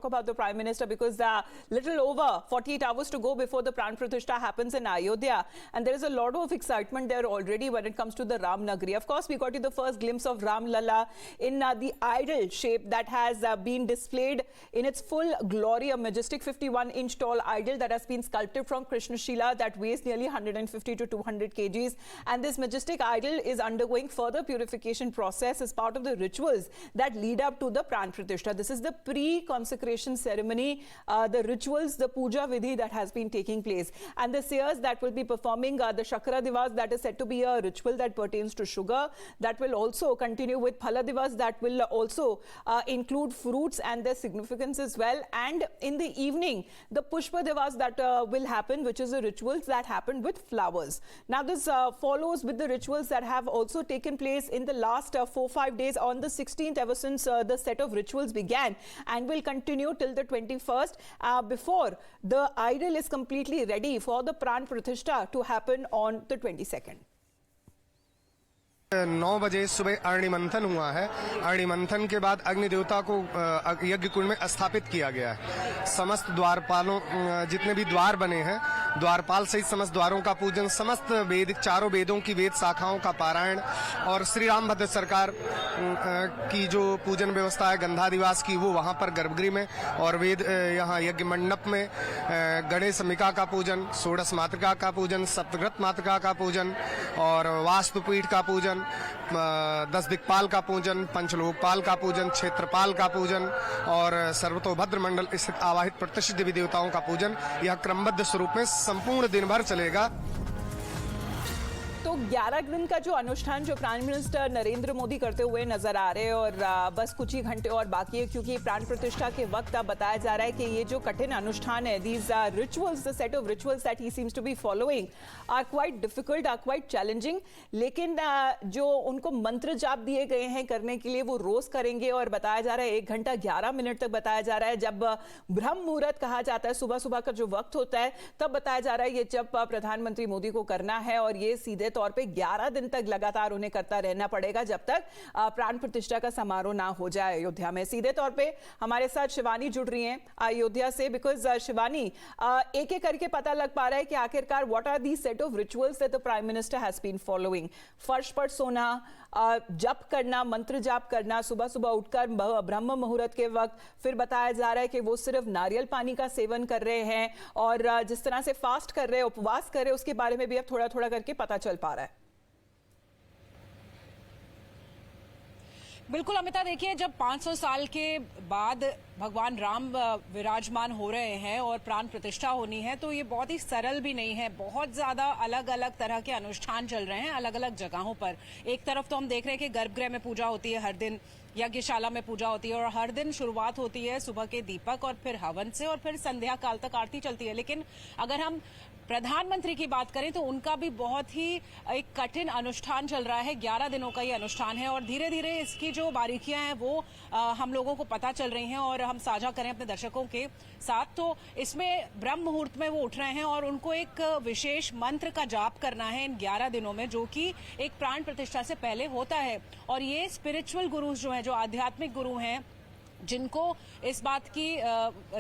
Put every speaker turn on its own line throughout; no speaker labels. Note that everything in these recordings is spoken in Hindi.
About the Prime Minister, because little over 48 hours to go before the Pran Pratishtha happens in Ayodhya, and there is a lot of excitement there already when it comes to the Ram Nagari. Of course, we got you the first glimpse of Ram Lalla in the idol shape that has been displayed in its full glory, a majestic 51-inch tall idol that has been sculpted from Krishna Shila that weighs nearly 150 to 200 kgs, and this majestic idol is undergoing further purification process as part of the rituals that lead up to the Pran Pratishtha. This is the pre-consecration ceremony, the rituals, the puja vidhi that has been taking place, and the seers that will be performing the Shakra Divas, that is said to be a ritual that pertains to sugar, that will also continue with Phala Divas, that will also include fruits and their significance as well, and in the evening the Pushpa Divas that will happen, which is the rituals that happen with flowers. Now this follows with the rituals that have also taken place in the last 4-5 days on the 16th, ever since the set of rituals began, and will continue till the 21st before the idol is completely ready for the Pran Pratishtha to happen on the 22nd.
9 बजे सुबह अग्नि मंथन हुआ है। अग्नि मंथन के बाद अग्नि देवता को यज्ञ कुंड में स्थापित किया गया है। समस्त द्वारपालों, जितने भी द्वार बने हैं, द्वारपाल सहित समस्त द्वारों का पूजन, समस्त वेद, चारों वेदों की वेद शाखाओं का पारायण, और श्री रामभद्र सरकार की जो पूजन व्यवस्था है गंधादिवास की, वो वहां पर गर्भगृह में, और वेद यहाँ यज्ञ मंडप में गणेश अंबिका का पूजन, षोडश मातृका का पूजन, सप्तग्रत मातृका का पूजन, और वास्तुपीठ का पूजन, 10 दिक्पाल का पूजन, पंचलोकपाल का पूजन, क्षेत्रपाल का पूजन, और सर्वतोभद्र मंडल स्थित आवाहित प्रतिष्ठित देवी देवताओं का पूजन, यह क्रमबद्ध स्वरूप में संपूर्ण दिन भर चलेगा।
तो 11 दिन का जो अनुष्ठान जो प्राइम मिनिस्टर नरेंद्र मोदी करते हुए नजर आ रहे हैं, और बस कुछ ही घंटे और बाकी है, क्योंकि प्राण प्रतिष्ठा के वक्त अब बताया जा रहा है कि ये जो कठिन अनुष्ठान है, these rituals, the set of rituals that he seems to be following are quite difficult, are quite challenging, लेकिन जो उनको मंत्र जाप दिए गए हैं करने के लिए वो रोज करेंगे, और बताया जा रहा है 1 घंटा 11 मिनट तक बताया जा रहा है। जब ब्रह्म मुहूर्त कहा जाता है, सुबह सुबह का जो वक्त होता है, तब बताया जा रहा है ये जब प्रधानमंत्री मोदी को करना है, और ये सीधे तौर पे 11 दिन तक लगातार उन्हें करता रहना पड़ेगा जब तक प्राण प्रतिष्ठा का समारोह ना हो जाए अयोध्या में। सीधे तौर पे हमारे साथ शिवानी जुड़ रही हैं अयोध्या से, बिकॉज शिवानी, एक एक करके पता लग पा रहा है कि आखिरकार what are the set of rituals that the prime minister has been following. फर्श पर सोना, जप करना, मंत्र जाप करना, सुबह सुबह उठकर ब्रह्म मुहूर्त के वक्त, फिर बताया जा रहा है कि वो सिर्फ नारियल पानी का सेवन कर रहे हैं, और जिस तरह से फास्ट कर रहे हैं, उपवास कर रहे हैं, उसके बारे में भी अब थोड़ा थोड़ा करके पता चल पा रहा है।
बिल्कुल अमिता, देखिए जब 500 साल के बाद भगवान राम विराजमान हो रहे हैं और प्राण प्रतिष्ठा होनी है, तो ये बहुत ही सरल भी नहीं है। बहुत ज्यादा अलग अलग तरह के अनुष्ठान चल रहे हैं अलग अलग जगहों पर। एक तरफ तो हम देख रहे हैं कि गर्भगृह में पूजा होती है, हर दिन यज्ञशाला में पूजा होती है, और हर दिन शुरुआत होती है सुबह के दीपक और फिर हवन से, और फिर संध्या काल तक आरती चलती है। लेकिन अगर हम प्रधानमंत्री की बात करें तो उनका भी बहुत ही एक कठिन अनुष्ठान चल रहा है। 11 दिनों का ये अनुष्ठान है, और धीरे धीरे इसकी जो बारीकियां हैं वो हम लोगों को पता चल रही हैं, और हम साझा करें अपने दर्शकों के साथ। तो इसमें ब्रह्म मुहूर्त में वो उठ रहे हैं, और उनको एक विशेष मंत्र का जाप करना है इन 11 दिनों में, जो कि एक प्राण प्रतिष्ठा से पहले होता है। और ये स्पिरिचुअल गुरु जो हैं, जो आध्यात्मिक गुरु हैं, जिनको इस बात की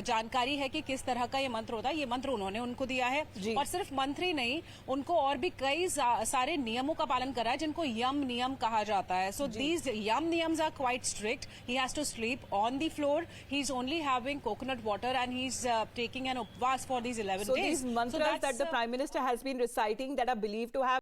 जानकारी है कि किस तरह का ये मंत्र होता है, ये मंत्र उन्होंने उनको दिया है। और सिर्फ मंत्र ही नहीं, उनको और भी कई सारे नियमों का पालन करा है, जिनको यम नियम कहा जाता है। So these yam niyams are quite strict. He has to sleep on the floor, he is only having coconut water, and he is taking an upvas for these 11 days.
So these mantras that the Prime Minister has been reciting that are believed to have